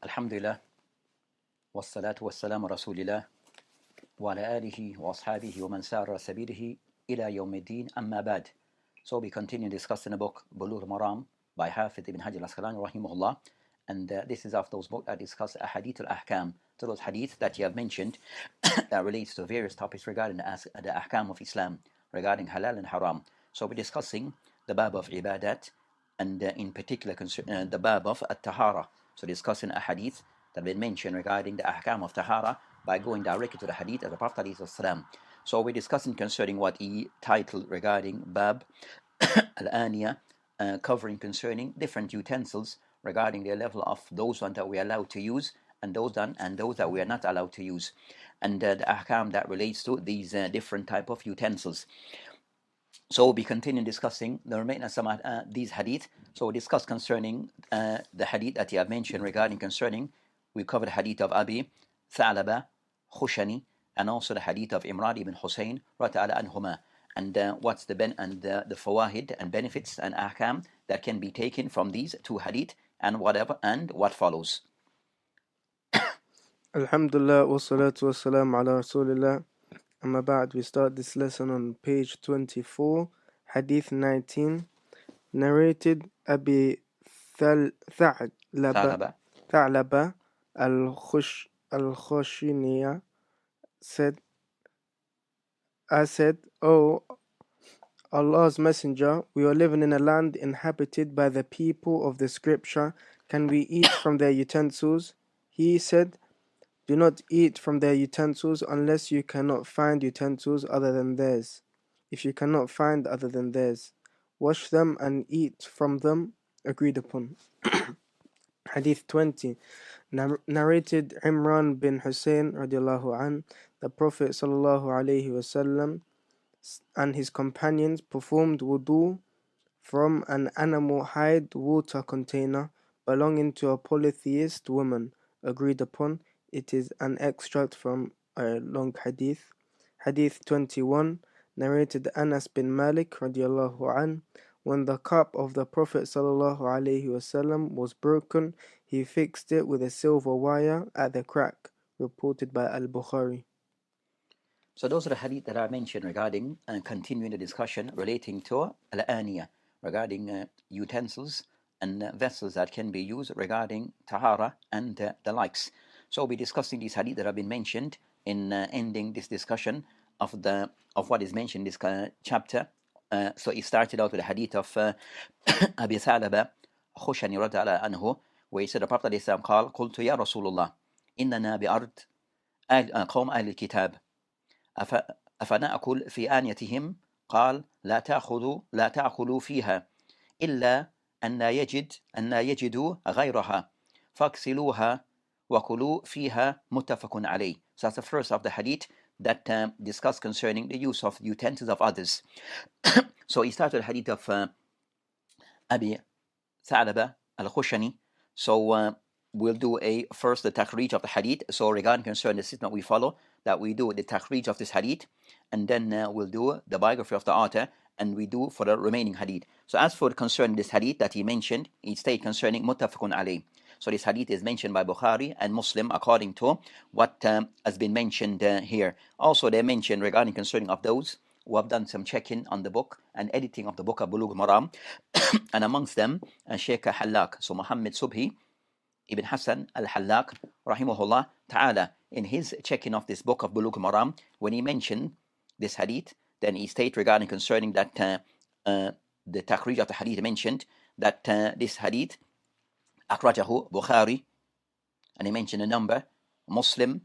Alhamdulillah, wassalatu wassalamu rasulillah, wa ala alihi wa ashabihi wa man sara sabilihi ila yawmiddin amma ba'd. So we continue discussing the book Bulugh al-Maram by Hafidh ibn Hajar al-Asqalani rahimahullah. And this is of those books that discuss Hadith al-Ahkam, to those hadith that you have mentioned that relates to various topics regarding the Ahkam of Islam, regarding halal and haram. So we're discussing the bab of ibadat, and in particular the bab of at-tahara. So discussing a hadith that have been mentioned regarding the ahkam of tahara by going directly to the hadith of the Prophet ﷺ. So we're discussing concerning what he titled regarding bab al-aniya, covering concerning different utensils regarding the level of those ones that we are allowed to use and those that we are not allowed to use, and the ahkam that relates to these different type of utensils. So we'll be continuing discussing the remainder of some these hadith. So we'll discuss concerning the hadith that you have mentioned regarding concerning, we covered the hadith of Abi Tha'laba Khushani, and also the hadith of Imran ibn Hussein Rata'ala anhuma, and what's the the fawahid and benefits and ahkam that can be taken from these two hadith, and what follows. Alhamdulillah wa salatu wa salam ala Rasulillah. Amma ba'd, we start this lesson on page 24, Hadith 19, narrated Abi Tha'laba al-Khushaniya said, I said, "O Allah's Messenger, we are living in a land inhabited by the people of the scripture. Can we eat from their utensils?" He said, "Do not eat from their utensils unless you cannot find utensils other than theirs. If you cannot find other than theirs, wash them and eat from them." Agreed upon. Hadith 20, narrated Imran bin Hussein radiallahu an, the Prophet sallallahu alaihi wasallam and his companions performed wudu from an animal hide water container belonging to a polytheist woman. Agreed upon. It is an extract from a long hadith. Hadith 21, narrated Anas bin Malik radiallahu an, when the cup of the Prophet sallallahu alaihi wasallam was broken, he fixed it with a silver wire at the crack. Reported by Al-Bukhari. So those are the hadith that I mentioned regarding continuing the discussion relating to al-aniya, regarding utensils and vessels that can be used regarding tahara and the likes. So we'll be discussing these hadith that have been mentioned in ending this discussion of what is mentioned in this chapter. So it started out with the hadith of Abi Tha'laba Khushani radiyallahu anhu, where he said, the Prophet قال قلت يا رسول الله إننا بأرض قوم أهل الكتاب أفنأكل في آنيتهم؟ قال لا تأكلوا فيها إلا أن لا يجدوا غيرها فاغسلوها وكلوا فيها متفق عليه. So that's the first of the hadith that discuss concerning the use of utensils of others. So he started the hadith of Abi Tha'laba al-Khushani. So we'll do first the takhrij of the hadith. So regarding concerning the system we follow, that we do the takhrij of this hadith, and then we'll do the biography of the author, and we do for the remaining hadith. So as for concerning this hadith that he mentioned, he stated concerning muttafaqun alayh. So this hadith is mentioned by Bukhari and Muslim according to what has been mentioned here. Also they mentioned regarding concerning of those who have done some checking on the book and editing of the book of Bulugh al-Maram, and amongst them Sheikh Hallaq, so Muhammad Subhi Ibn Hassan al-Hallaq rahimahullah ta'ala, in his checking of this book of Bulugh al-Maram, when he mentioned this hadith, then he stated regarding concerning that the takhrij of the hadith mentioned that this hadith akhrajahu Bukhari, and he mentioned a number, Muslim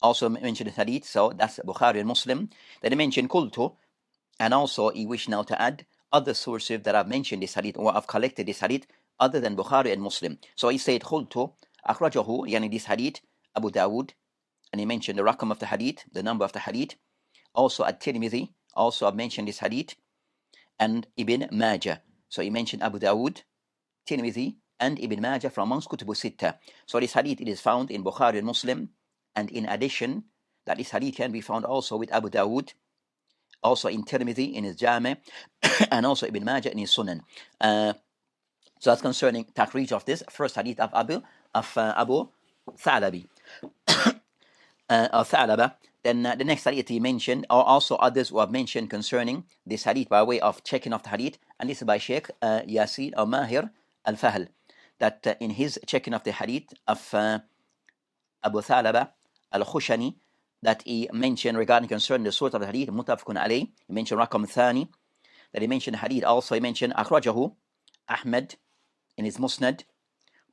also mentioned the hadith, so that's Bukhari and Muslim. Then he mentioned kultu, and also he wished now to add other sources that have mentioned this hadith or have collected this hadith other than Bukhari and Muslim. So he said kultu akhrajahu, yani this hadith, Abu Dawood, and he mentioned the rakam of the hadith, the number of the hadith. Also at-Tirmidhi also have mentioned this hadith, and Ibn Majah. So he mentioned Abu Dawood, Tirmidhi, and Ibn Majah from amongst Kutubu Sitta. So this hadith, it is found in Bukhari and Muslim, and in addition, that this hadith can be found also with Abu Dawood, also in Tirmidhi in his Jami, and also Ibn Majah in his Sunan. So that's concerning takhrij of this first hadith of Abu of Abu Thalabi. Thalaba. Then the next hadith he mentioned, or also others who have mentioned concerning this hadith by way of checking of the hadith, and this is by Sheikh Yasin or Mahir al-Fahl, that in his checking of the hadith of Abu Thalaba al-Khushani, that he mentioned regarding concerning the source of the hadith, Mutafakun alayh, he mentioned Rakam Thani, that he mentioned hadith, also he mentioned Akhrajahu Ahmad in his Musnad,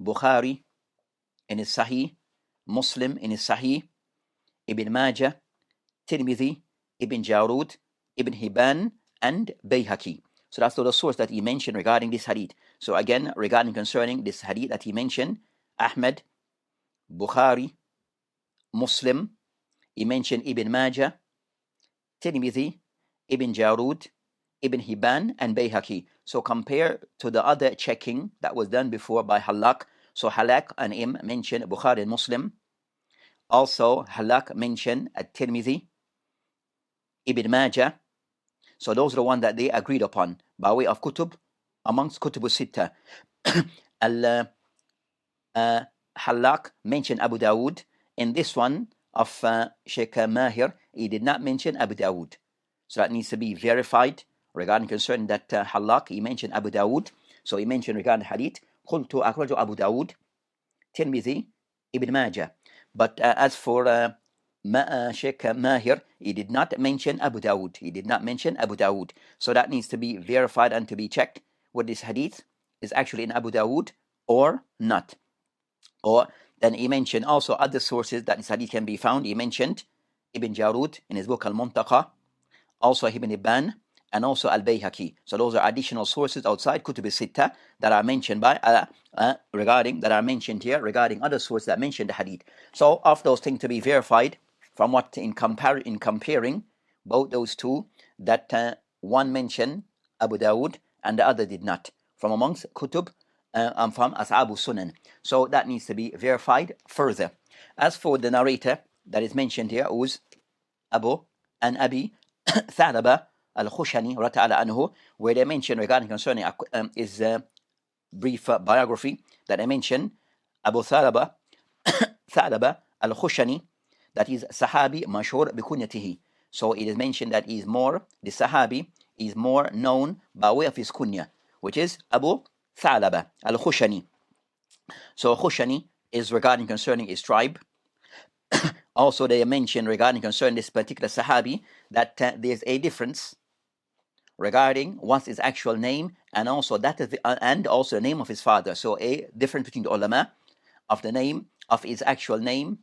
Bukhari in his Sahih, Muslim in his Sahih, Ibn Majah, Tirmidhi, Ibn Jarud, Ibn Hibban, and Bayhaqi. So that's the source that he mentioned regarding this hadith. So again, regarding concerning this hadith that he mentioned, Ahmad, Bukhari, Muslim, he mentioned Ibn Majah, Tirmidhi, Ibn Jarud, Ibn Hibban, and Bayhaqi. So compare to the other checking that was done before by Halak. So Halak and him mentioned Bukhari and Muslim. Also, Halak mentioned At-Tirmidhi, Ibn Majah. So those are the ones that they agreed upon by way of kutub amongst kutub sitta. Halak mentioned Abu Dawood. In this one of Sheikh Mahir, he did not mention Abu Dawood. So that needs to be verified regarding concerning that Halak, he mentioned Abu Dawood. So he mentioned regarding hadith, قلت أخرج أبو داود Tirmidhi, Ibn Majah. But as for Sheikh Mahir, he did not mention Abu Dawood. He did not mention Abu Dawood. So that needs to be verified and to be checked whether this hadith is actually in Abu Dawood or not. Or then he mentioned also other sources that this hadith can be found. He mentioned Ibn Jarud in his book Al-Muntaqa, also Ibn Hibban, and also Al-Bayhaqi. So those are additional sources outside Kutub al-Sitta that are mentioned by that are mentioned here regarding other sources that mention the hadith. So of those things to be verified from what in comparing both those two, that one mentioned Abu Dawood and the other did not, from amongst Kutub and from Ashabu Sunan. So that needs to be verified further. As for the narrator that is mentioned here, who's Abu and Abi Thalaba al-Khushani rata'ala anhu, where they mention regarding concerning his brief biography, that I mentioned Abu Thalaba al-Khushani, that is Sahabi mashhur bikunyatihi. So it is mentioned that the Sahabi is more known by way of his kunya, which is Abu Thalaba al-Khushani. So Khushani is regarding concerning his tribe. Also they mention regarding concerning this particular Sahabi that there's a difference regarding what's his actual name, and also and also the name of his father. So a difference between the ulama of the name of his actual name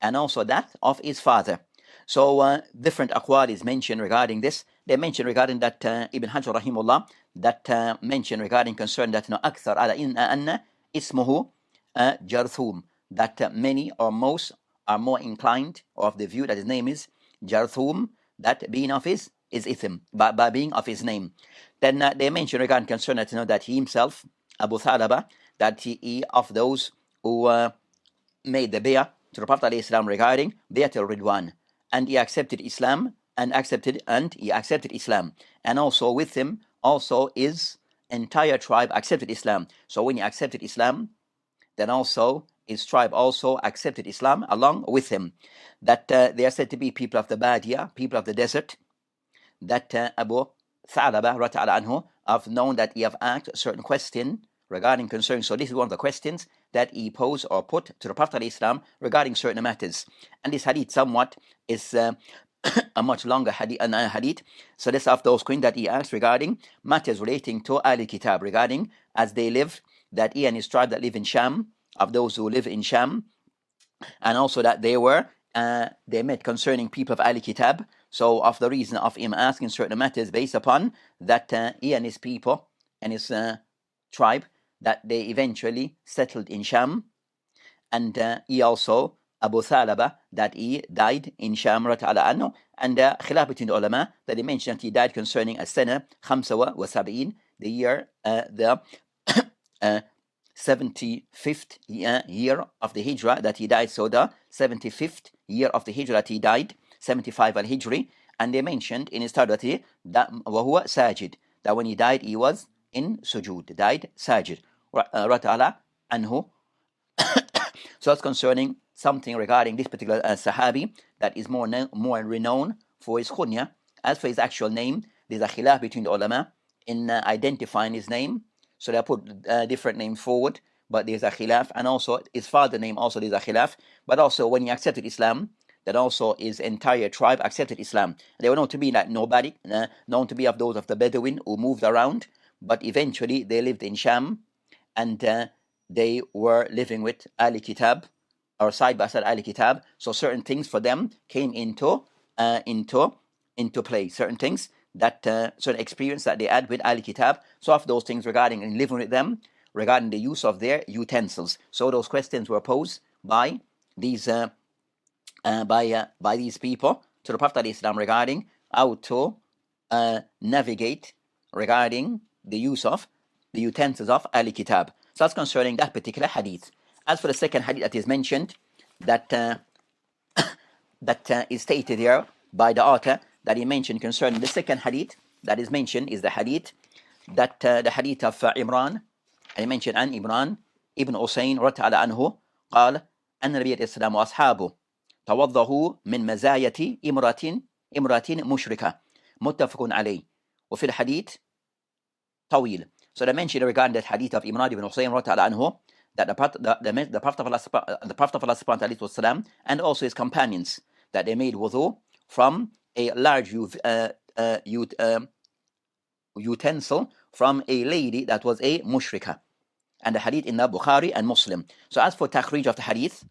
and also that of his father. So different aqwal is mentioned regarding this. They mention regarding that Ibn Hajar rahimullah, that mention regarding concern that akthar ala inna anna ismuhu Jarthum, that many or most are more inclined of the view that his name is Jarthum, that being of his is ithm, by being of his name. Then they mention regarding concern that he himself, Abu Thalaba, that he of those who made the bay'ah to the Prophet ﷺ regarding Bay'at al-Ridwan, and he accepted Islam and he accepted Islam, and also with him also his entire tribe accepted Islam. So when he accepted Islam, then also his tribe also accepted Islam along with him. That they are said to be people of the Badia, people of the desert. That Abu Thalaba rata'ala anhu have known that he have asked a certain question regarding concerning. So this is one of the questions that he posed or put to the Prophet ﷺ regarding certain matters. And this hadith somewhat is a much longer hadith. So this of those questions that he asked regarding matters relating to Ahl Kitab, regarding as they live, that he and his tribe that live in Sham, of those who live in Sham, and also that they met concerning people of Ahl Kitab. So of the reason of him asking certain matters based upon that he and his people and his tribe, that they eventually settled in Sham, and he also Abu Thalaba, that he died in Sham rata'ala anhu, and khilaf between the ulama that they mentioned that he died concerning as-sana 75, the year the 75th year of the Hijrah that he died. So the 75th year of the Hijrah that he died, 75 al-Hijri, and they mentioned in his study that وَهُوَ sajid, that when he died he was in sujood, died sajid rata'ala anhu. So that's concerning something regarding this particular Sahabi that is more renowned for his kunya. As for his actual name, there's a khilaf between the ulama in identifying his name. So they put different names forward, but there's a khilaf. And also his father name, also there's a khilaf. But also when he accepted Islam, that also his entire tribe accepted Islam. They were known to be like nobody, known to be of those of the Bedouin who moved around, but eventually they lived in Sham, and they were living with Ali Kitab, or side by side Ali Kitab. So certain things for them came into play. Certain things that certain experience that they had with Ali Kitab. So of those things regarding and living with them, regarding the use of their utensils. So those questions were posed by these by these people to the Prophet ﷺ regarding how to navigate regarding the use of the utensils of Ali Kitab. So that's concerning that particular hadith. As for the second hadith that is mentioned, that is stated here by the author, that he mentioned concerning the second hadith that is mentioned is the hadith that the hadith of Imran, and he mentioned an Imran ibn Husayn رضي عنه قال أن النبي الإسلام وأصحابه توضأوا من مزاية امرأة مشركة متفق عليه وفي الحديث طويل. So they mentioned regarding that hadith of Imran ibn Husayn رضي عنه that the Prophet of Allah subhanahu wa ta'ala and also his companions, that they made wudu from a large utensil from a lady that was a mushrika. And the hadith in the Bukhari and Muslim. So as for takhrij of the hadith,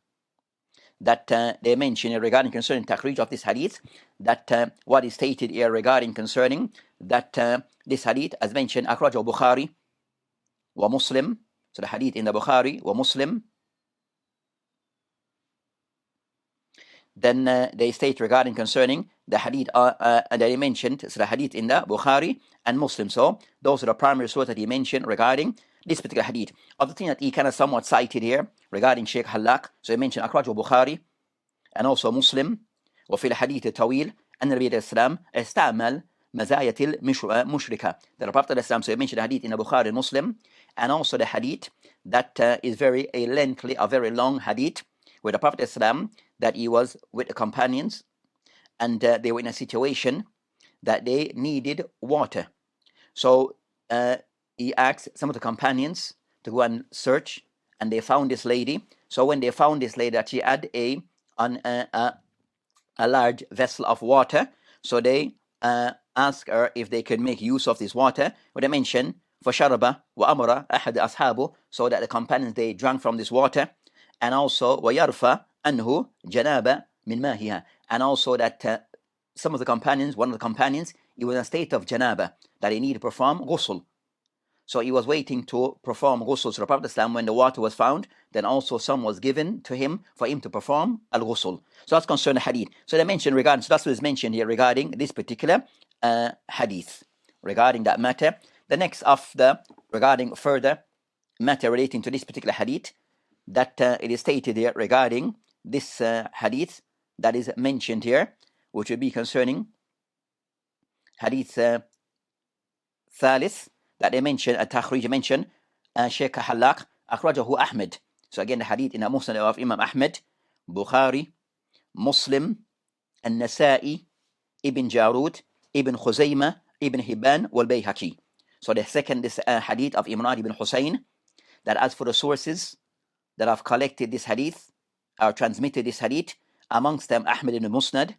that they mention regarding concerning takhrij of this hadith, that what is stated here regarding concerning that this hadith, as mentioned, akhrajahu Bukhari wa Muslim. So the hadith in the Bukhari wa Muslim. Then they state regarding concerning the hadith that he mentioned, so the hadith in the Bukhari and Muslim. So those are the primary sources that he mentioned regarding this particular hadith. Other thing that he kind of somewhat cited here regarding Sheikh Halak, so he mentioned akhrajahu Bukhari and also Muslim. وفي الحديث الطويل أن النبي عليه السلام استعمل مزايا المشركة. The Prophet ﷺ, so he mentioned the hadith in the Bukhari and Muslim, and also the hadith that is very long hadith, where the Prophet ﷺ, that he was with the companions, and they were in a situation that they needed water. So he asked some of the companions to go and search, and they found this lady. So when they found this lady, that she had a large vessel of water, so they asked her if they could make use of this water. When they mentioned فَشَرَبَ وَأَمَرَ أَحَدَ أَصْحَابُ, so that the companions, they drank from this water, and also وَيَرْفَ أَنْهُ جَنَابَ مِنْ مَاهِهَا, and also that some of the companions, one of the companions, he was in a state of janaba, that he needed to perform ghusl. So he was waiting to perform ghusl. So the Prophet ﷺ, when the water was found, then also some was given to him for him to perform al-ghusl. So that's concerning the hadith. So they mentioned regarding, so that's what is mentioned here regarding this particular hadith, regarding that matter. The next of the, regarding further matter relating to this particular hadith, that it is stated here regarding this hadith that is mentioned here, which will be concerning hadith Thalith, that they mention, Takhrij mention, Sheikh Halak, akhrajahu Ahmed. So again, the hadith in the Musnad of Imam Ahmed, Bukhari, Muslim, An-Nasa'i, Ibn Jarud, Ibn Khuzaymah, Ibn Hibban, wal Bayhaqi. So the second, this hadith of Imran ibn Husayn, that as for the sources that have collected this hadith, or transmitted this hadith, amongst them Ahmed ibn Musnad,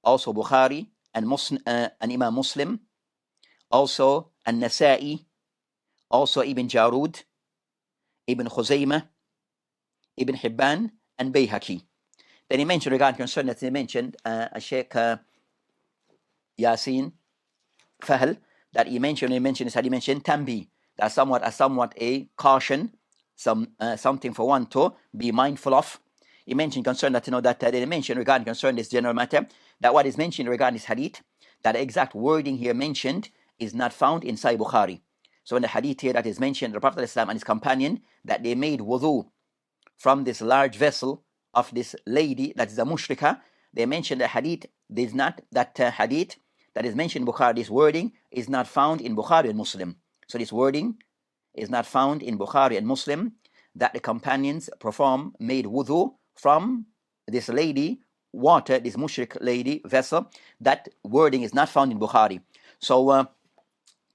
also Bukhari, and Imam Muslim, also An-Nasa'i, also Ibn Jarud, Ibn Khuzaymah, Ibn Hibban, and Bayhaqi. Then he mentioned regarding concern that he mentioned Sheikh Yasin Fahl, that he mentioned this hadith, he mentioned Tambi, that somewhat a caution, something for one to be mindful of. He mentioned concern that that they mentioned regarding concern this general matter, that what is mentioned regarding this hadith, that the exact wording here mentioned is not found in Sahih Bukhari. So in the hadith here that is mentioned, the Prophet ﷺ and his companion, that they made wudu from this large vessel of this lady that is a mushrika, they mentioned the hadith, there's not that hadith that is mentioned in Bukhari, this wording is not found in Bukhari and Muslim. So this wording is not found in Bukhari and Muslim. that the companions made wudu from this lady water, this mushrik lady vessel. That wording is not found in Bukhari. So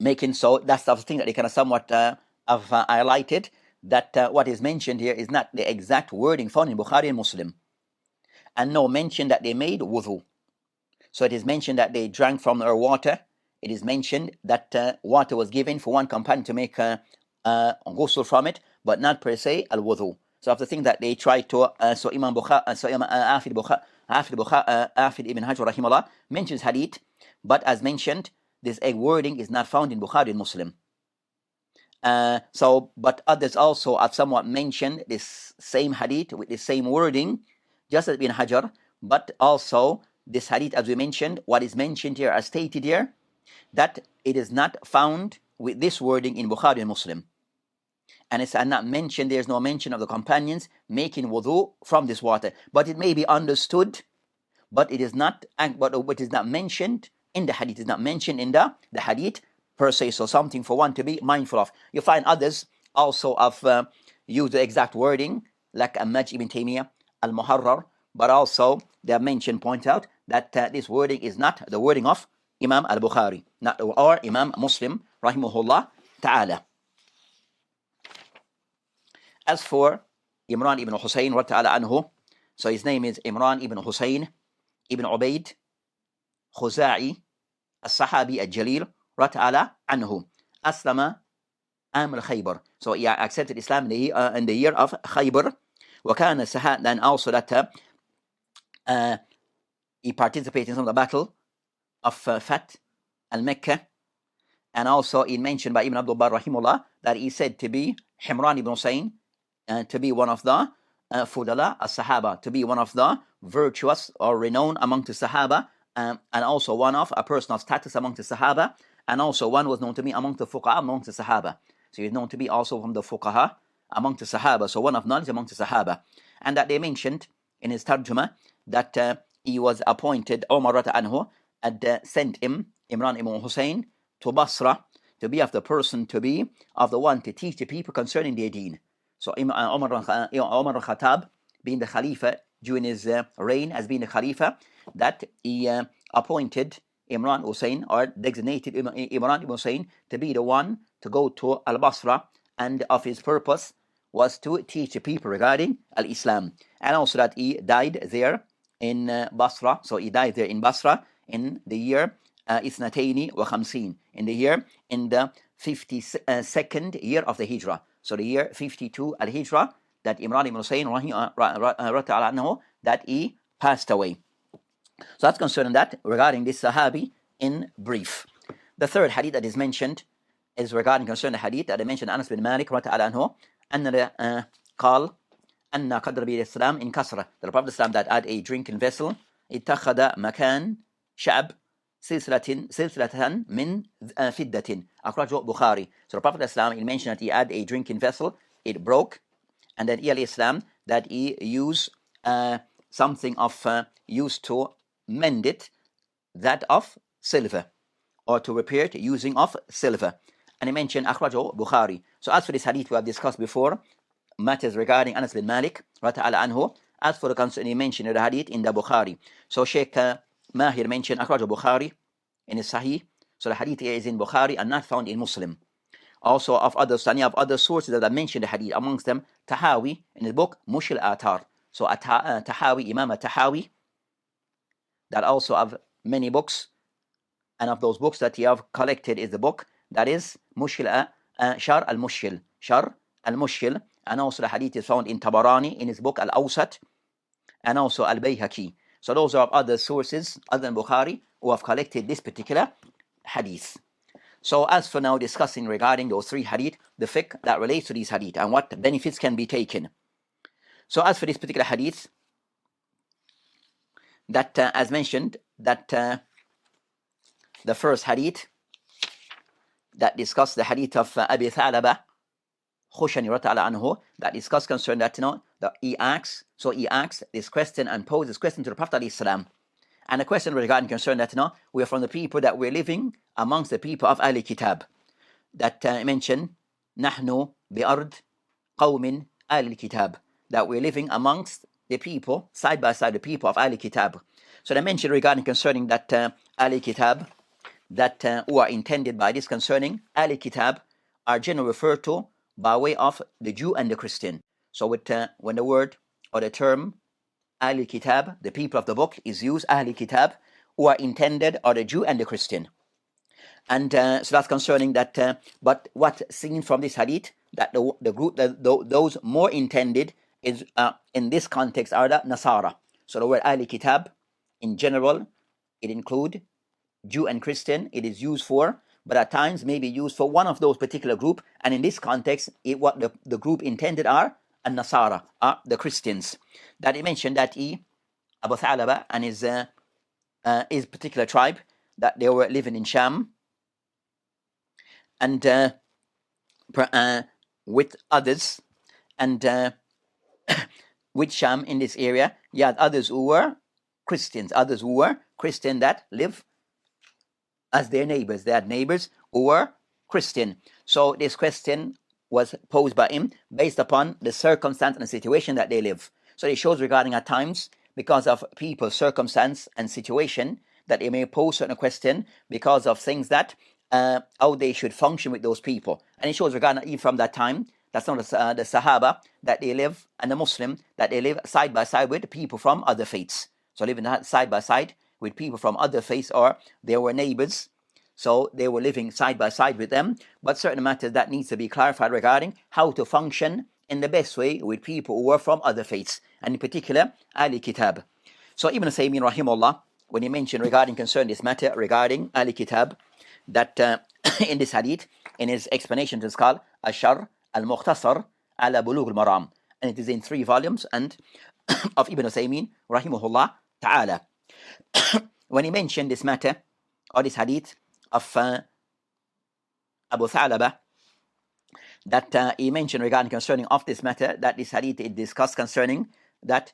that's the thing that they kind of somewhat have highlighted, that what is mentioned here is not the exact wording found in Bukhari and Muslim. And no mention that they made wudu. So it is mentioned that they drank from her water. It is mentioned that water was given for one companion to make ghusl from it, but not per se al-wudu. So of the thing that they tried to, so Imam Bukhari, so Imam Afid ibn Hajar rahimahullah mentions hadith, but as mentioned, this wording is not found in Bukhari and Muslim. But others also have somewhat mentioned this same hadith with the same wording, just as Ibn Hajar, but also this hadith, as we mentioned, what is mentioned here, as stated here, that it is not found with this wording in Bukhari and Muslim. And it's not mentioned, there's no mention of the companions making wudu from this water. But it may be understood, but it is not mentioned in the hadith. It is not mentioned in the hadith per se. So something for one to be mindful of. You find others also have used the exact wording, like Amaj ibn Taymiyyah, Al-Muharrar, but also they have mentioned, point out, that this wording is not the wording of Imam al-Bukhari, or Imam Muslim, rahimahullah ta'ala. As for Imran ibn Husayn, anhu, so his name is Imran ibn Husayn ibn Ubaid Khuza'i al-Sahabi al-Jalil anhu, Aslama Amr Khaybar. So he accepted Islam in the year of Khaybar. وكان سهاد, then also that he participated in some of the battle of Fath al-Mecca, and also he mentioned by Ibn Abdul Bar rahimullah that he said to be Himran ibn Husayn, to be one of the Fudala as-Sahaba, to be one of the virtuous or renowned among the Sahaba, and also one of a person of status among the Sahaba, and also one was known to be among the Fuqaha among the Sahaba. So he's known to be also from the Fuqaha among the Sahaba, so one of knowledge among the Sahaba. And that they mentioned in his tarjuma that he was appointed, Omar anhu had sent him, Imran ibn Husayn, to Basra to be of the person, to be of the one to teach the people concerning their deen. So Omar al-Khattab, being the Khalifa during his reign as being the Khalifa, that he appointed Imran Husayn, or designated Imran ibn Husayn to be the one to go to Al-Basra, and of his purpose was to teach the people regarding Al-Islam. And also that he died there in Basra. So he died there in Basra in the year Ithnataini wa Khamsin, in the 52nd year of the Hijrah. So the year 52 Al-Hijrah, that Imran ibn Husayn that he passed away. So that's concerning that, regarding this Sahabi in brief. The third hadith that is mentioned is regarding concerning the hadith that I mentioned, Anas bin Malik anhu, قال أن قدر بي الإسلام إن كسرة, the Prophet Islam that had a drinking vessel, اتخذ مكان شعب سلسلة من فدة, أخرجه Bukhari. So the Prophet Islam, he mentioned that he had a drinking vessel, it broke, and then Islam that he used something of used to mend it, that of silver, or to repair it using of silver. And he mentioned Akhrajo Bukhari. So as for this hadith we have discussed before, matters regarding Anas bin Malik anhu. As for the concern, he mentioned the hadith in the Bukhari. So Sheikh Mahir mentioned Akhrajo Bukhari in his Sahih. So the hadith here is in Bukhari and not found in Muslim. Also of other sources that I mentioned the hadith, amongst them Tahawi in his book Mushil Atar. So Tahawi, Imam Tahawi, that also have many books, and of those books that he have collected is the book that is Shar al-Mushil, and also the hadith is found in Tabarani in his book Al-Awsat, and also Al-Bayhaqi. So those are other sources other than Bukhari who have collected this particular hadith. So as for now, discussing regarding those three hadith, the fiqh that relates to these hadith and what benefits can be taken. So as for this particular hadith, that as mentioned, that the first hadith that discussed the hadith of Abi Thalaba Khushani anhu, that discussed concern that that he asks this question and poses this question to the Prophet ﷺ. And the question regarding concern that we are from the people that we're living amongst the people of Ahli Kitab, that mention نحن بأرض قوم al-Kitab, that we're living amongst the people, side by side, the people of al-Kitab. So they mentioned regarding concerning that al-Kitab, that who are intended by this concerning al-Kitab are generally referred to by way of the Jew and the Christian. So with when the word or the term al-Kitab, the people of the book, is used, al-Kitab, who are intended are the Jew and the Christian. And so that's concerning that. But what's seen from this hadith, that the group, those more intended is in this context are the Nasara. So the word al-Kitab, in general, it includes Jew and Christian. It is used for, but at times may be used for one of those particular group. And in this context, what the group intended are Nasara, are the Christians. That he mentioned that Abu Thalaba and his particular tribe, that they were living in Sham, and with others, and with Sham in this area, you had others who were Christians, that live as their neighbors. They had neighbors who were Christian. So this question was posed by him based upon the circumstance and the situation that they live. So it shows regarding at times, because of people's circumstance and situation, that they may pose certain question because of things that how they should function with those people. And it shows regarding even from that time, that's not the Sahaba, that they live, and the Muslim, that they live side by side with people from other faiths. So living side by side with people from other faiths, or they were neighbors, so they were living side by side with them. But certain matters that needs to be clarified regarding how to function in the best way with people who were from other faiths, and in particular, Ahli Kitab. So Ibn Taymiyyah rahimahullah, when he mentioned regarding concern this matter regarding Ahli Kitab, that in this hadith, in his explanation, it is called Ashar al-Mukhtasar ala Bulugh al-Maram, and it is in 3 volumes and of Ibn Taymiyyah rahimahullah ta'ala. When he mentioned this matter, or this hadith of Abu Thalaba, that he mentioned regarding concerning of this matter, that this hadith it discussed concerning that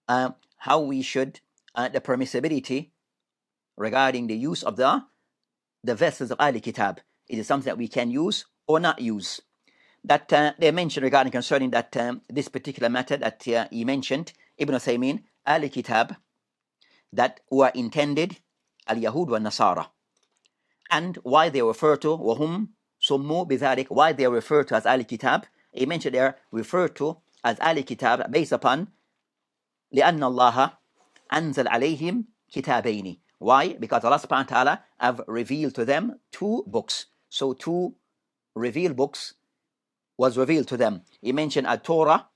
how we should, the permissibility regarding the use of the vessels of Ahli Kitab. It is something that we can use or not use. That they mentioned regarding concerning that this particular matter that he mentioned, Ibn Taymiyyah, Ahli Kitab, that were intended al-Yahud wa Nasara, and why they refer to وهم سموا بذلك, why they refer to as Ahli Kitab. He mentioned they are referred to as Ahli Kitab based upon لأن الله أنزل عليهم كتابين. Why? Because Allah subhanahu wa ta'ala have revealed to them 2 books. So 2 revealed books was revealed to them. He mentioned Torah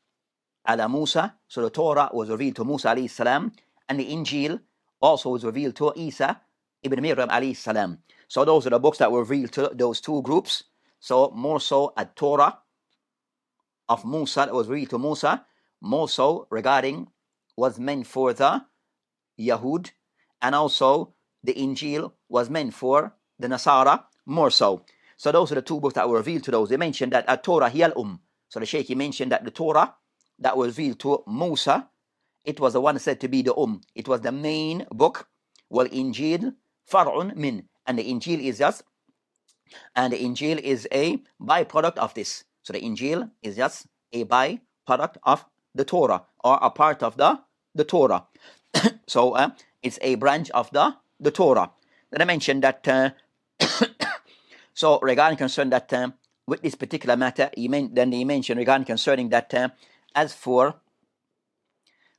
ala Musa, so the Torah was revealed to Musa alayhi salam, and the Injil also was revealed to Isa ibn Maryam alayhi salam. So those are the books that were revealed to those 2 groups. So more so a Torah of Musa that was revealed to Musa, more so regarding was meant for the Yahud, and also the Injil was meant for the Nasara, more so. So those are the 2 books that were revealed to those. They mentioned that Torah hiya al So the Shaykh mentioned that the Torah that was revealed to Musa, it was the one said to be the It was the main book. Wal Injil far'un min, and the Injil is just, and the Injil is a byproduct of this. So the Injil is just a byproduct of the Torah, or a part of the Torah. So it's a branch of the Torah. Then I mentioned that. So regarding concern that with this particular matter, he mentioned regarding concerning that as for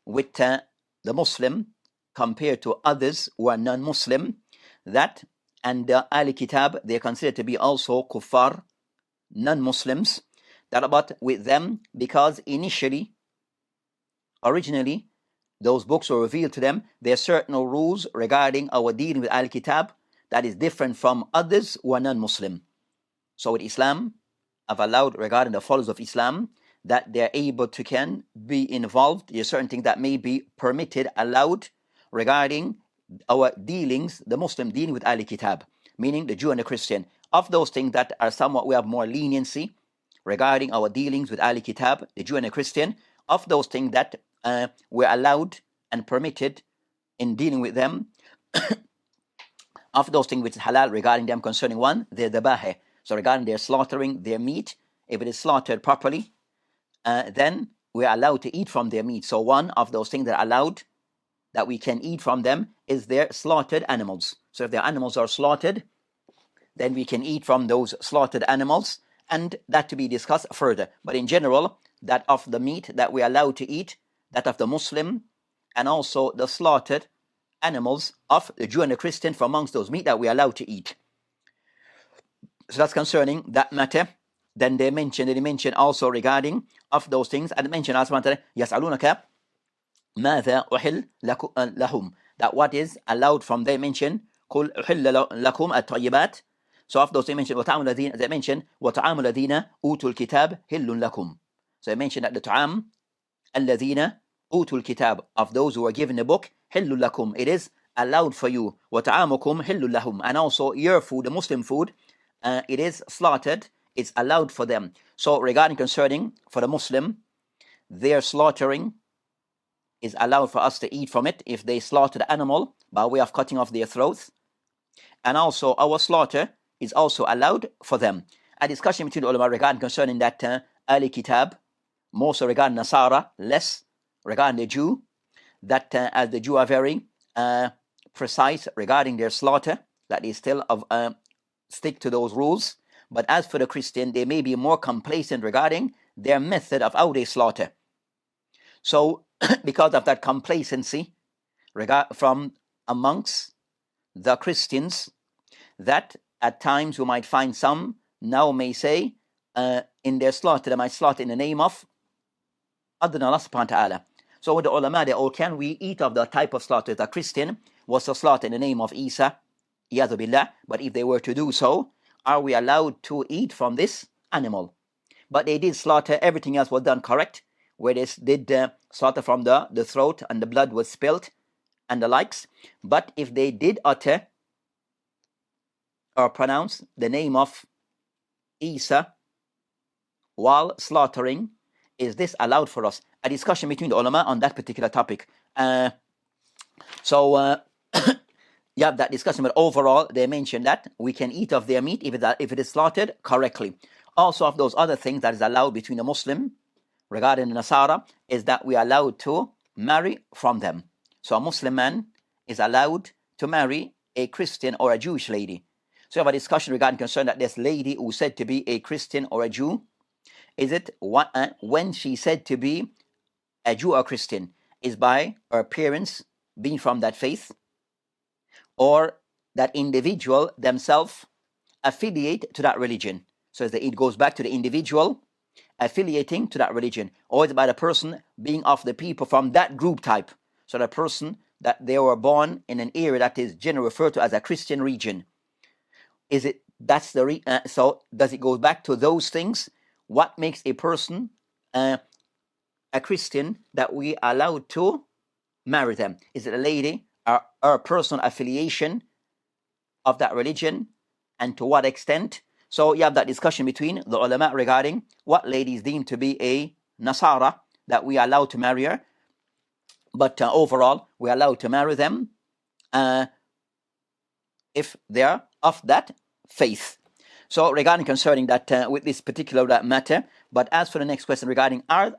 with the Muslim compared to others who are non-Muslim, that and the Ahli Kitab, they are considered to be also kuffar, non-Muslims, that about with them, because originally, those books were revealed to them. There are certain rules regarding our dealing with Ahli Kitab that is different from others who are non-Muslim. So with Islam, I've allowed regarding the followers of Islam that they're able to can be involved. There are certain things that may be permitted, allowed regarding our dealings, the Muslim dealing with Ahli Kitab, meaning the Jew and the Christian. Of those things that are somewhat, we have more leniency regarding our dealings with Ahli Kitab, the Jew and the Christian. Of those things that were allowed and permitted in dealing with them, of those things which is halal regarding them concerning one, their dabaheh. So regarding their slaughtering their meat, if it is slaughtered properly, then we're allowed to eat from their meat. So one of those things that are allowed that we can eat from them is their slaughtered animals. So if their animals are slaughtered, then we can eat from those slaughtered animals, and that to be discussed further. But in general, that of the meat that we're allowed to eat, that of the Muslim, and also the slaughtered animals of the Jew and the Christian from amongst those meat that we're allowed to eat. So that's concerning that matter. Then they mention also regarding of those things, and they mention as well, يَسْأَلُونَكَ مَاذَا أُحِلْ لَهُمْ, that what is allowed from, they mention قُلْ أُحِلَّ لَكُمْ الطَّيِّبَاتِ. So of those they mention وَطَعَامُ الَّذِينَ أُوتُوا الْكِتَابِ هِلٌّ لَكُمْ. So they mention that the ta'am الَّذِينَ أُوتُوا الْكِتَابِ, of those who are given a book, هِلٌّ لَكُمْ, it is allowed for you. وَطَعَامُكُمْ هِلٌّ لَهُمْ, and also your food, the Muslim food, it is slaughtered, it's allowed for them. So regarding concerning for the Muslim, their slaughtering is allowed for us to eat from it if they slaughter the animal by way of cutting off their throats. And also our slaughter is also allowed for them. A discussion between the ulama regarding concerning that Ali Kitab, more so regarding Nasara, less regarding the Jew, that as the Jew are very precise regarding their slaughter, that they still stick to those rules. But as for the Christian, they may be more complacent regarding their method of how they slaughter. So because of that complacency from amongst the Christians, that at times we might find some now may say in their slaughter, they might slaughter in the name of other than Allah subhanahu wa ta'ala. So with the ulama, they all, can we eat of the type of slaughter that Christian was to slaughter in the name of Isa, iyadhu billah, but if they were to do so, are we allowed to eat from this animal? But they did slaughter, everything else was done correct, where they did slaughter from the throat and the blood was spilled and the likes. But if they did utter or pronounce the name of Isa while slaughtering, is this allowed for us? A discussion between the ulama on that particular topic. So you have that discussion, but overall they mention that we can eat of their meat if it is slaughtered correctly. Also of those other things that is allowed between the Muslim regarding the Nasara is that we are allowed to marry from them. So a Muslim man is allowed to marry a Christian or a Jewish lady. So we have a discussion regarding concern that this lady who said to be a Christian or a Jew, is it when she said to be a Jew or Christian, is by her parents being from that faith, or that individual themselves affiliate to that religion? So it goes back to the individual affiliating to that religion, or is it by the person being of the people from that group type? So the person that they were born in an area that is generally referred to as a Christian region. Is it that's the so does it go back to those things? What makes a person a Christian that we are allowed to marry them? Is it a lady or a personal affiliation of that religion, and to what extent? So you have that discussion between the ulama regarding what lady is deemed to be a Nasara that we are allowed to marry her, but overall we are allowed to marry them if they are of that faith. So regarding concerning that with this particular matter, but as for the next question regarding are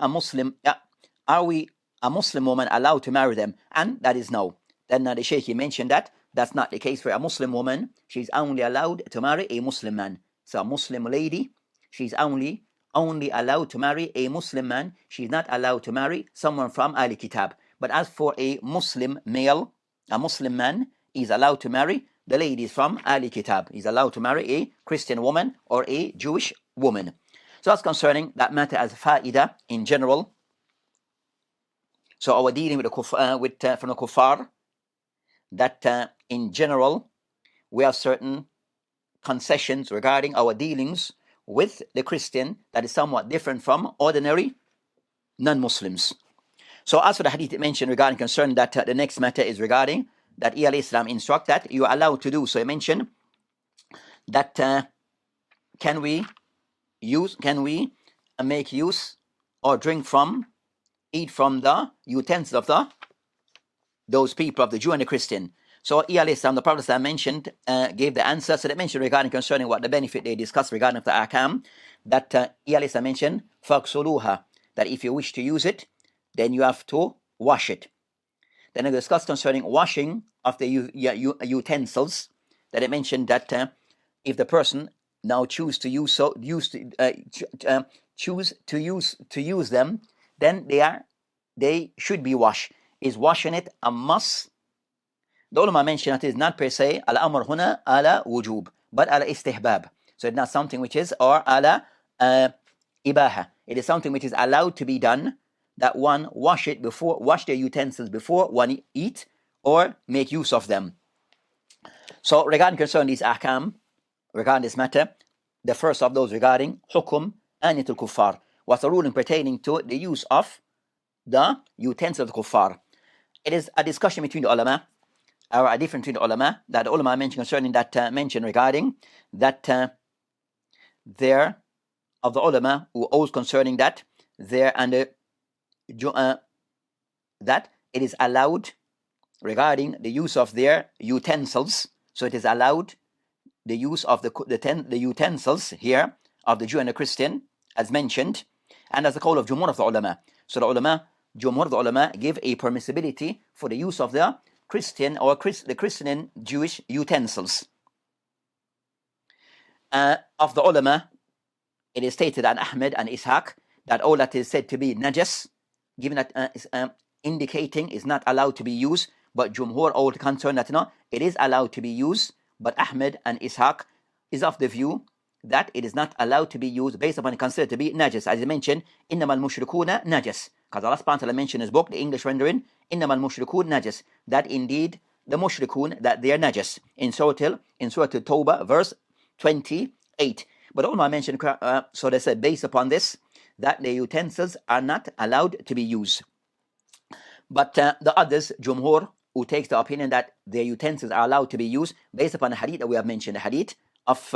we a Muslim woman allowed to marry them? And that is no. Then the Shaykh mentioned that that's not the case for a Muslim woman. She's only allowed to marry a Muslim man. So a Muslim lady, she's only allowed to marry a Muslim man. She's not allowed to marry someone from Ahli Kitab. But as for a Muslim male, a Muslim man is allowed to marry the ladies from Ahli Kitab. He's allowed to marry a Christian woman or a Jewish woman. So that's concerning that matter as faida in general. So our dealing with the from the kuffar, that in general we have certain concessions regarding our dealings with the Christian that is somewhat different from ordinary non-Muslims. So as for the hadith it mentioned regarding concern that the next matter is regarding that Isa alayhi salam instruct that you are allowed to do. So he mentioned that can we make use or eat from the utensils of those people of the Jew and the Christian. So Isa alayhi salam, the Prophet mentioned, gave the answer. So they mentioned regarding concerning what the benefit they discussed regarding the ahkam, that Isa alayhi salam mentioned, فَاغْسُلُوهَا, that if you wish to use it, then you have to wash it. Then I discussed concerning washing of the utensils. That I mentioned that if the person now choose to use them, then they should be washed. Is washing it a must? The ulama mentioned that it is not per se al-amr huna ala wujub, but ala istihbab. So it's not something which is or ala ibaha. It is something which is allowed to be done, that one wash their utensils before one eat or make use of them. So regarding concerning these ahkam, regarding this matter, the first of those regarding hukum anitul kuffar, was a ruling pertaining to the use of the utensils of the kuffar. It is a discussion between the ulama, or a difference between the ulama, that the ulama mentioned concerning that mention regarding that there of the ulama who owes concerning that there and that it is allowed regarding the use of their utensils. So it is allowed the use of the utensils here of the Jew and the Christian, as mentioned, and as the call of Jumhur of the ulama. So the Jumhur of the ulama give a permissibility for the use of the Christian or the Christian and Jewish utensils. Of the ulama, it is stated that Ahmed and Ishaq that all that is said to be najas, given that indicating is not allowed to be used, but Jumhur all concerned that it is allowed to be used. But Ahmed and Ishaq is of the view that it is not allowed to be used based upon considered to be najas. As I mentioned, innamal mushrikuna najas. Because Allah subhanahu wa ta'ala mentioned in his book, the English rendering, innamal mushrikun najas, that indeed the mushrikun, that they are najas. In Surah Tawbah, verse 28. But ulama mentioned, so they said, based upon this, that the utensils are not allowed to be used. But the others, Jumhur, who takes the opinion that their utensils are allowed to be used, based upon the hadith that we have mentioned, the hadith of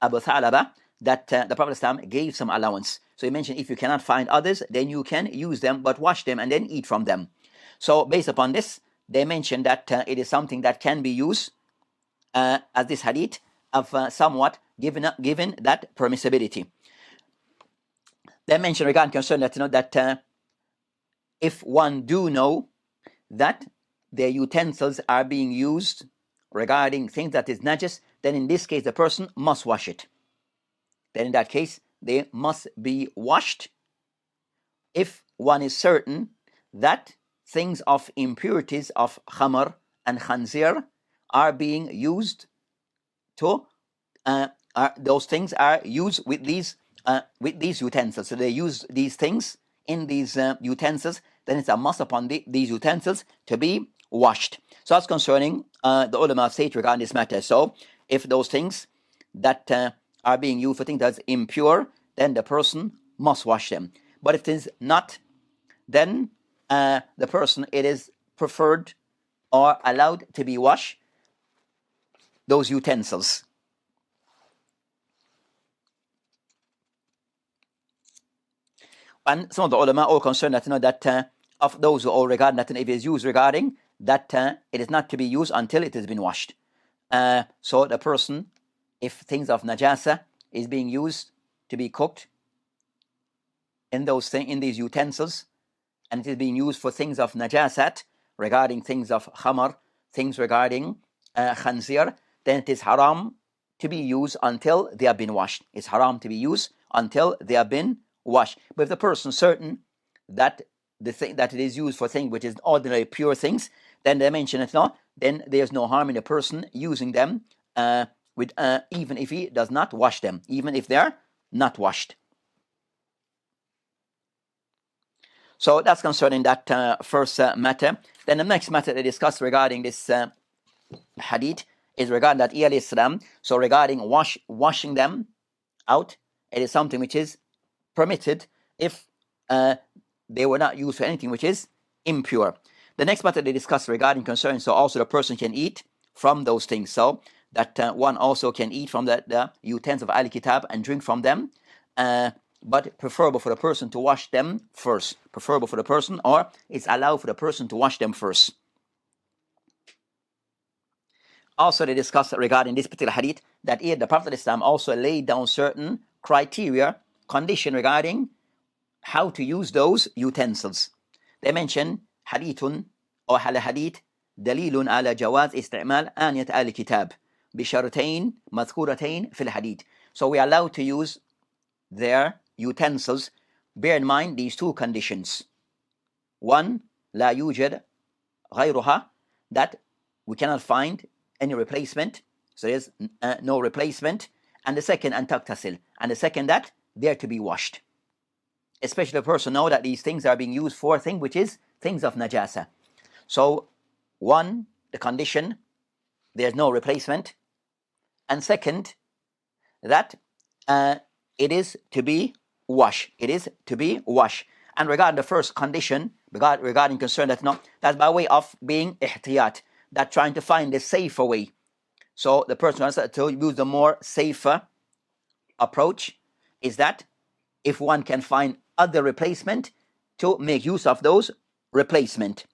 Abu Thalaba, that the Prophet ﷺ gave some allowance. So he mentioned, if you cannot find others, then you can use them, but wash them and then eat from them. So based upon this, they mentioned that it is something that can be used, as this hadith of somewhat given that permissibility. They mentioned regarding concern that that if one do know that their utensils are being used regarding things that is najis, then in this case the person must wash it. Then in that case they must be washed. If one is certain that things of impurities of khamr and khanzir are being used to those things are used with these utensils. So they use these things in these utensils, then it's a must upon these utensils to be washed. So that's concerning the ulama state regarding this matter. So if those things that are being used for things that's impure, then the person must wash them. But if it is not, then the person, it is preferred or allowed to be washed those utensils. And some of the ulama all concerned that that of those who all regard that if it is used regarding that it is not to be used until it has been washed. So the person, if things of najasa is being used to be cooked in these utensils, and it is being used for things of najasat regarding things of khamar, things regarding khanzir, then it is haram to be used until they have been washed. It's haram to be used until they have been washed. But if the person is certain that the thing that it is used for things which is ordinary pure things, then they mention it not, then there's no harm in the person using them even if he does not wash them, even if they're not washed. So that's concerning that first matter. Then the next matter they discuss regarding this hadith is regarding that Islam. So regarding washing them out, it is something which is permitted if they were not used for anything which is impure. The next matter they discuss regarding concern, so also the person can eat from those things. So that one also can eat from the utensils of Al-Kitab and drink from them, but preferable for the person to wash them first. Preferable for the person, or it's allowed for the person to wash them first. Also they discuss regarding this particular hadith that here the Prophet Islam also laid down certain criteria, condition regarding how to use those utensils. They mention حديث أو حديث دليل على جواز استعمال آنية آل الكتاب بشرطين مذكورتين في الحديث. So we are allowed to use their utensils. Bear in mind these two conditions. One, لا يوجد غيرها, that we cannot find any replacement, so there's no replacement. And the second, أن تغتسل, and the second, that they're to be washed. Especially the person know that these things are being used for things which is things of najasa. So one, the condition, there's no replacement, and second, that it is to be washed. It is to be washed. And regarding the first condition, regarding concern that's by way of being ihtiyat, that trying to find a safer way. So the person wants to use the more safer approach is that if one can find other replacement, to make use of those replacement.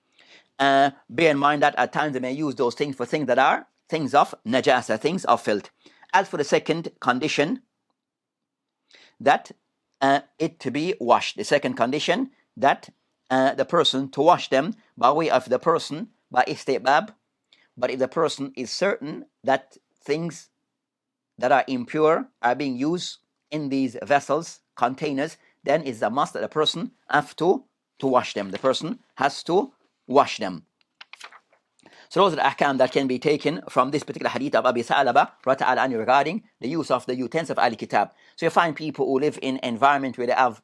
Bear in mind that at times they may use those things for things that are things of najasa, things of filth. As for the second condition, that it to be washed. The second condition, that the person to wash them by way of the person by istibab. But if the person is certain that things that are impure are being used in these vessels, containers, then it's a must that the person have to wash them. The person has to wash them. So those are the ahkam that can be taken from this particular hadith of Abi Sa'laba regarding the use of the utensils of Al-Kitab. So you find people who live in environment where they have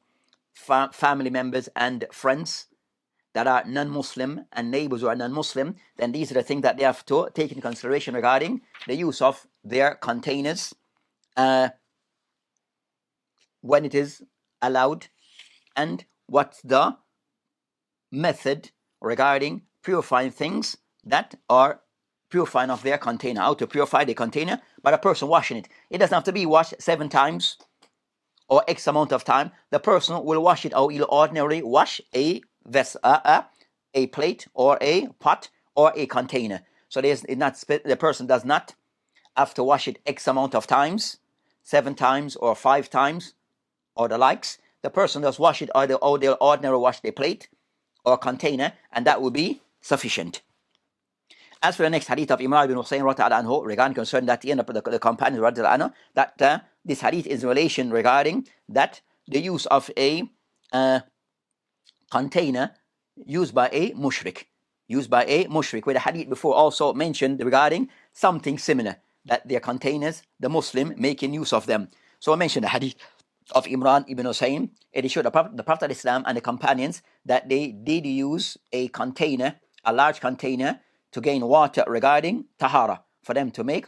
family members and friends that are non-Muslim and neighbors who are non-Muslim, then these are the things that they have to take into consideration regarding the use of their containers, when it is allowed, and what's the method regarding purifying things that are purifying of their container, how to purify the container by a person washing it. It doesn't have to be washed 7 times or X amount of time. The person will wash it or he'll ordinarily wash a vessel, a plate or a pot or a container. So the person does not have to wash it X amount of times, 7 times or 5 times or the likes. The person does wash it or they'll ordinarily wash the plate or container, and that will be sufficient. As for the next hadith of Imran ibn Hussein regarding concern that the end of the companions that this hadith is in relation regarding that the use of a container used by a mushrik, where the hadith before also mentioned regarding something similar, that their containers, the Muslim making use of them. So I mentioned the hadith of Imran ibn Hussein. It showed the Prophet of Islam and the companions that they did use a container, a large container, to gain water regarding tahara, for them to make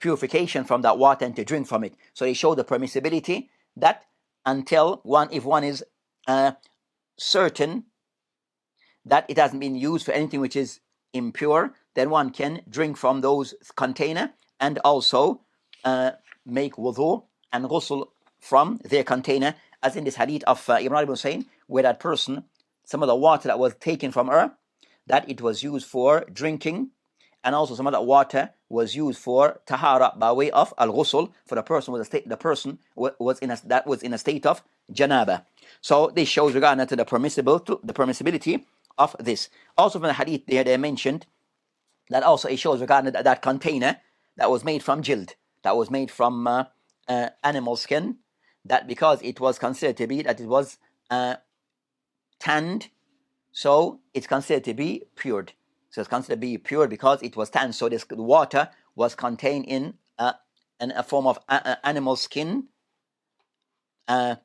purification from that water and to drink from it. So they show the permissibility that until if one is certain that it hasn't been used for anything which is impure, then one can drink from those container and also make wudu and ghusl from their container, as in this hadith of Imran ibn Hussein, where that person, some of the water that was taken from her, that it was used for drinking, and also some of that water was used for tahara by way of al-ghusl, for the person was in a state of janaba. So this shows regarding to the permissibility of this. Also from the hadith there, they mentioned that also it shows regarding that container that was made from jild, that was made from animal skin, that because it was considered to be that it was tanned, so it's considered to be pured. So it's considered to be pure because it was tanned. So this water was contained in a form of animal skin. And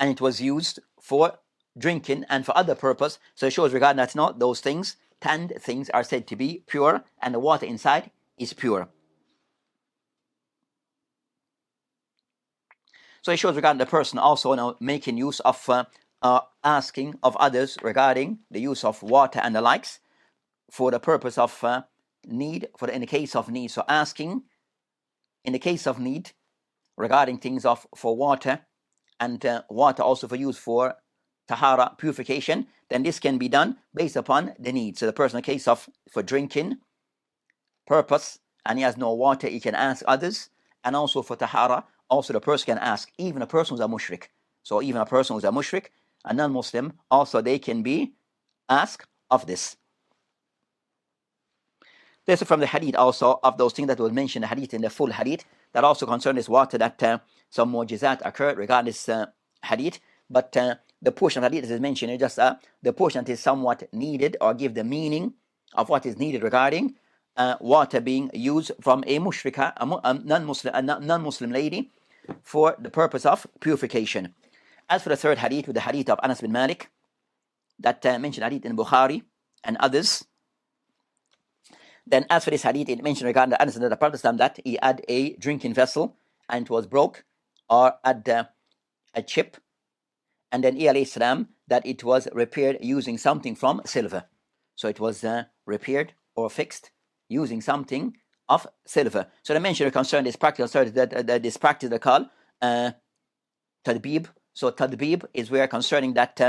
it was used for drinking and for other purpose. So it shows regarding that not those things, tanned things are said to be pure, and the water inside is pure. So it shows regarding the person also making use of asking of others regarding the use of water and the likes for the purpose of need, in the case of need. So asking in the case of need regarding things for water, and water also for use for tahara, purification, then this can be done based upon the need. So the person in the case of for drinking purpose and he has no water, he can ask others, and also for tahara also the person can ask, even a person who's a mushrik. So even a person who's a mushrik, a non-Muslim, also they can be asked of this. This is from the hadith also, of those things that was mentioned in the hadith, in the full hadith, that also concern this water, that some mu'jizat occurred regarding this hadith. But the portion of hadith that is mentioned is just the portion that is somewhat needed, or give the meaning of what is needed regarding water being used from a mushrika, a non-Muslim lady, for the purpose of purification. As for the third hadith, with the hadith of Anas bin Malik, that mentioned hadith in Bukhari and others, then as for this hadith, it mentioned regarding the Anas and the Prophet that he had a drinking vessel and it was broke, or had a chip, and then he salam that it was repaired using something from silver. So it was repaired or fixed using something of silver. So the mention concerning this practice, that this practice they call tadbib. So tadbib is where concerning that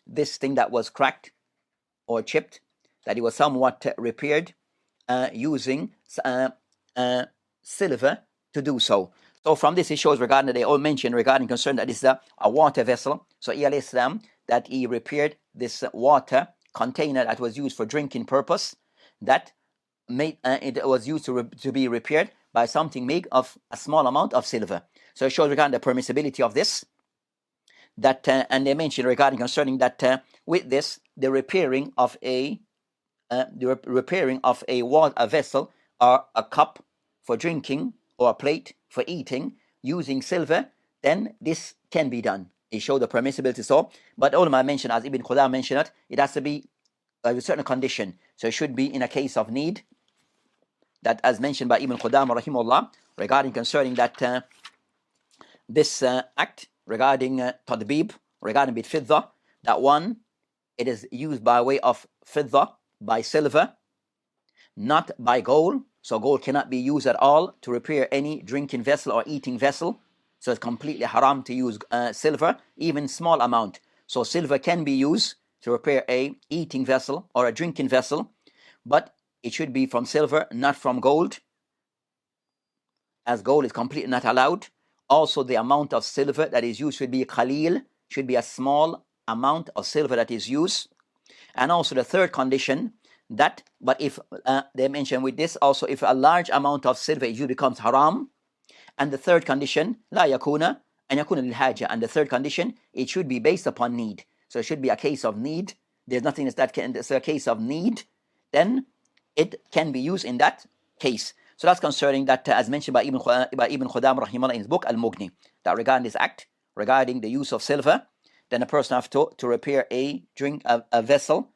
this thing that was cracked or chipped, that it was somewhat repaired using silver to do so. So from this it shows regarding that they all mentioned regarding concern that this is a water vessel. So Islam that he repaired this water container that was used for drinking purpose, that made it was used to be repaired by something made of a small amount of silver. So it shows regarding the permissibility of this. That and they mentioned regarding concerning that with this the repairing of a water vessel, or a cup for drinking, or a plate for eating, using silver, then this can be done. It showed the permissibility. So, but ulama mentioned, as Ibn Qudam mentioned it has to be a certain condition. So it should be in a case of need. That, as mentioned by Ibn Qudam rahimahullah, regarding concerning that this act regarding tadbib, regarding bit fidda, that one, it is used by way of fidda, by silver, not by gold. So gold cannot be used at all to repair any drinking vessel or eating vessel. So it's completely haram to use silver, even small amount. So silver can be used to repair a eating vessel or a drinking vessel, but it should be from silver, not from gold, as gold is completely not allowed. Also, the amount of silver that is used should be qalil, should be a small amount of silver that is used. And also the third condition, that, but if they mention with this also, if a large amount of silver is used, becomes haram. And the third condition, la yakuna, and yakuna lil haja. And the third condition, it should be based upon need. So it should be a case of need. There's nothing that can, it's a case of need, then it can be used in that case. So that's concerning that, as mentioned by Ibn Qudam rahimahullah in his book Al-Mughni, that regarding this act, regarding the use of silver, then a person have to repair a vessel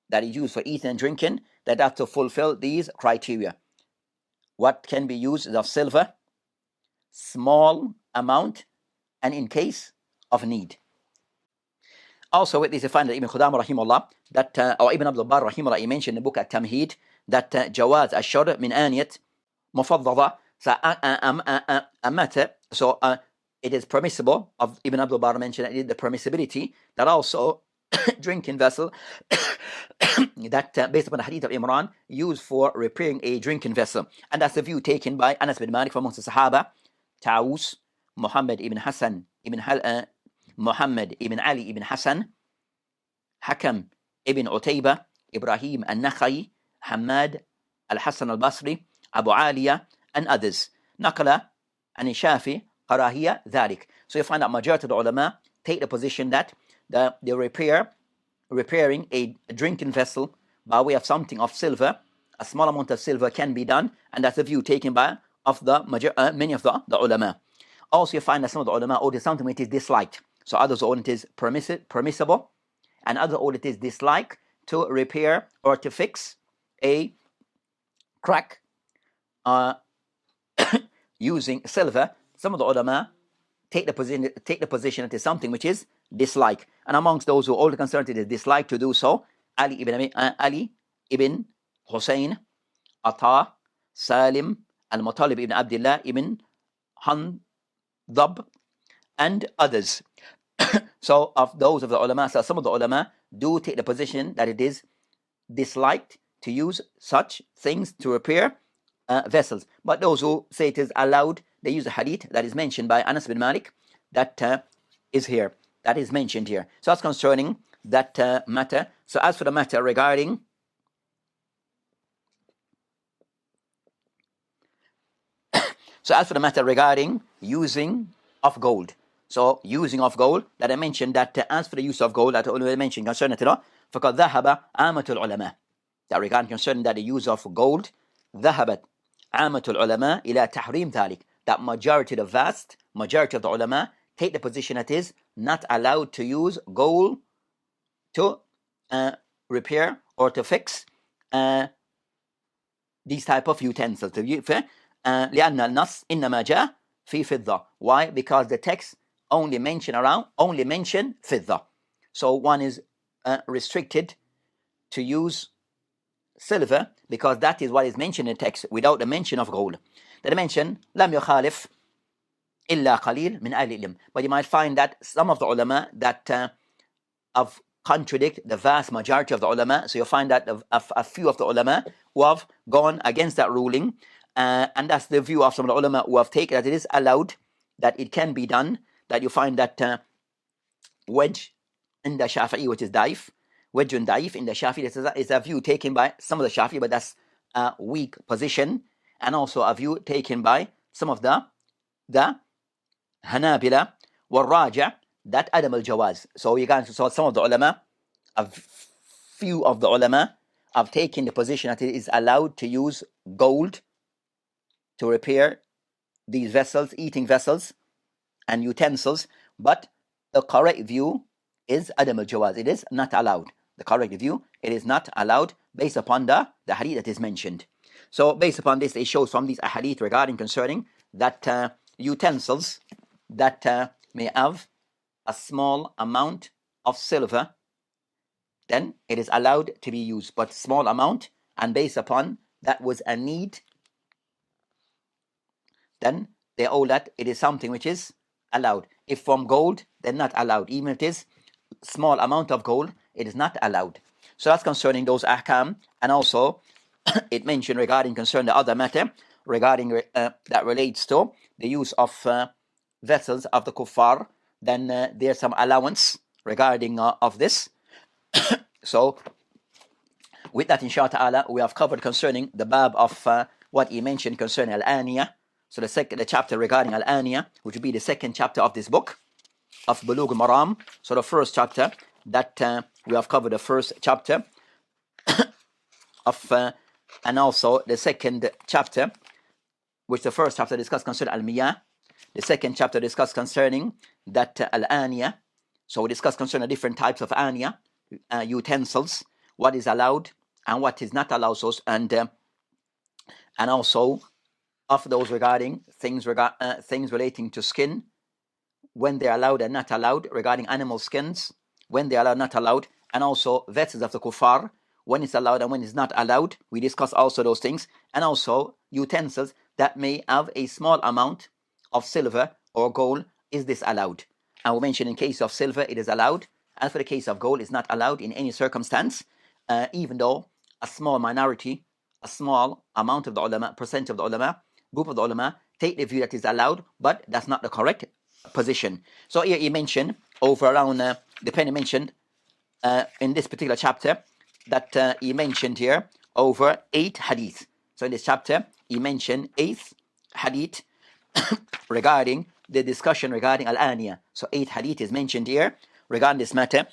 that is used for eating and drinking, that have to fulfill these criteria. What can be used is of silver, small amount, and in case of need. Also with this, you find that Ibn Qudam rahimahullah, that or Ibn Abdul Barr rahimahullah, he mentioned in the book At-Tamheed, that jawaz ash-shar' min aniyat mufaddada. So it is permissible, of Ibn Abdul Barr mentioned the permissibility that also drinking vessel that based upon the hadith of Imran, used for repairing a drinking vessel. And that's the view taken by Anas bin Malik from amongst the Sahaba, Ta'us, Muhammad ibn Hassan Muhammad ibn Ali ibn Hassan, Hakam ibn Utayba, Ibrahim al-Nakhai, Hamad al-Hassan al-Basri, Abu Aliya, and others. Naqala and Shafi Qarahiyya dhalik. So you find that majority of the ulama take the position that they repairing a drinking vessel by way of something of silver, a small amount of silver can be done, and that's the view taken by many of the ulama. Also you find that some of the ulama order something which is disliked. So others order it is permissible, and others order it is disliked to repair or to fix a crack using silver. Some of the ulama take the position that is something which is dislike. And amongst those who are all concerned it is dislike to do so, Ali ibn Hussein, Ata, Salim, Al-Muttalib ibn Abdullah ibn Handab, and others. So of those of the ulama, so some of the ulama do take the position that it is disliked to use such things to repair vessels. But those who say it is allowed they use a hadith that is mentioned by Anas bin Malik that is here, that is mentioned here. So that's concerning that matter. So as for the matter regarding using of gold. So using of gold, that I mentioned that as for the use of gold, that I already mentioned concerning it, فَقَدْ ذَهَبَ عَامَةُ الْعُلَمَاءِ. That regarding concerning that the use of gold, ذهبت عامة العلماء إلى تحريم ذلك. That majority, the vast majority of the ulama take the position that is not allowed to use gold to repair or to fix these type of utensils. لأن النص إنما جاء في فضة. Why? Because the text only mention فضة. So one is restricted to use silver because that is what is mentioned in the text without the mention of gold. The mention لم يخالف إلا قليل من أهل العلم. But you might find that some of the ulama that have contradict the vast majority of the ulama. So you'll find that a few of the ulama who have gone against that ruling, and that's the view of some of the ulama who have taken that it is allowed, that it can be done. That you find that wedge in the Shafi'i, which is daif, wedge and daif in the Shafi'i is a view taken by some of the Shafi'i, but that's a weak position, and also a view taken by some of the Hanabila wal Raja, that Adam al Jawaz. So you can so some of the ulama, a few of the ulama have taken the position that it is allowed to use gold to repair these vessels, eating vessels and utensils, but the correct view is Adam al Jawaz. It is not allowed. The correct view, it is not allowed based upon the hadith that is mentioned. So based upon this, it shows from these hadith regarding concerning that utensils that may have a small amount of silver, then it is allowed to be used, but small amount, and based upon that was a need, then they all that it is something which is allowed. If from gold, then not allowed. Even if it is small amount of gold, it is not allowed. So that's concerning those ahkam, and also it mentioned regarding concern the other matter regarding that relates to the use of vessels of the kuffar. Then there's some allowance regarding of this. So with that, inshallah ta'ala, we have covered concerning the bab of what he mentioned concerning al-aniya. So the chapter regarding al-aniya, which will be the second chapter of this book of Bulugh al-Maram. So the first chapter that we have covered, the first chapter of and also the second chapter, which the first chapter discussed concerning al-miyah. The second chapter discussed concerning that al-aniya. So we discussed concerning the different types of aniya, utensils, what is allowed and what is not allowed, and also of those regarding things relating to skin, when they're allowed and not allowed, regarding animal skins, when they are allowed, not allowed, and also vessels of the kuffar, when it's allowed and when it's not allowed. We discuss also those things, and also utensils that may have a small amount of silver or gold. Is this allowed? And we mentioned in case of silver it is allowed, and for the case of gold it's not allowed in any circumstance, even though a small minority, a small amount of the ulama, percent of the ulama, group of the ulama take the view that is allowed, but that's not the correct position. So here he mentioned over around the penny mentioned in this particular chapter that he mentioned here over 8 hadith. So in this chapter he mentioned 8 hadith regarding the discussion regarding al-aniya. So 8 hadith is mentioned here regarding this matter.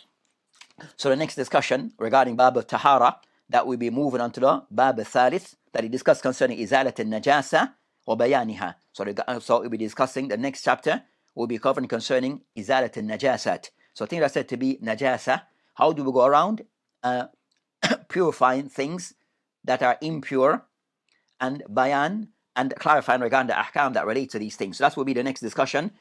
So the next discussion regarding bab al-tahara, that will be moving on to the bab al-thalith, that he discussed concerning izalat al-najasa wa bayaniha. So we'll be discussing the next chapter, will be covering concerning izalat al-najasat. So things are said to be najasa. How do we go around purifying things that are impure, and bayan, and clarifying regarding the ahkam that relate to these things. So that will be the next discussion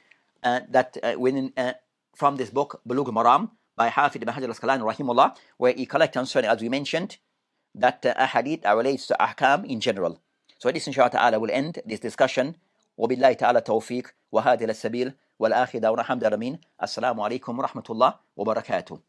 from this book, Bulugh al-Maram, by Hafid ibn Hajar al-Asqalani rahimullah, where he collects concerning, as we mentioned, that ahadith that relates to ahkam in general. So this inshallah ta'ala will end this discussion. وبالله تعالى توفيق وهذه السبيل والآخر دعونا حمد رمين. السلام عليكم ورحمة الله وبركاته.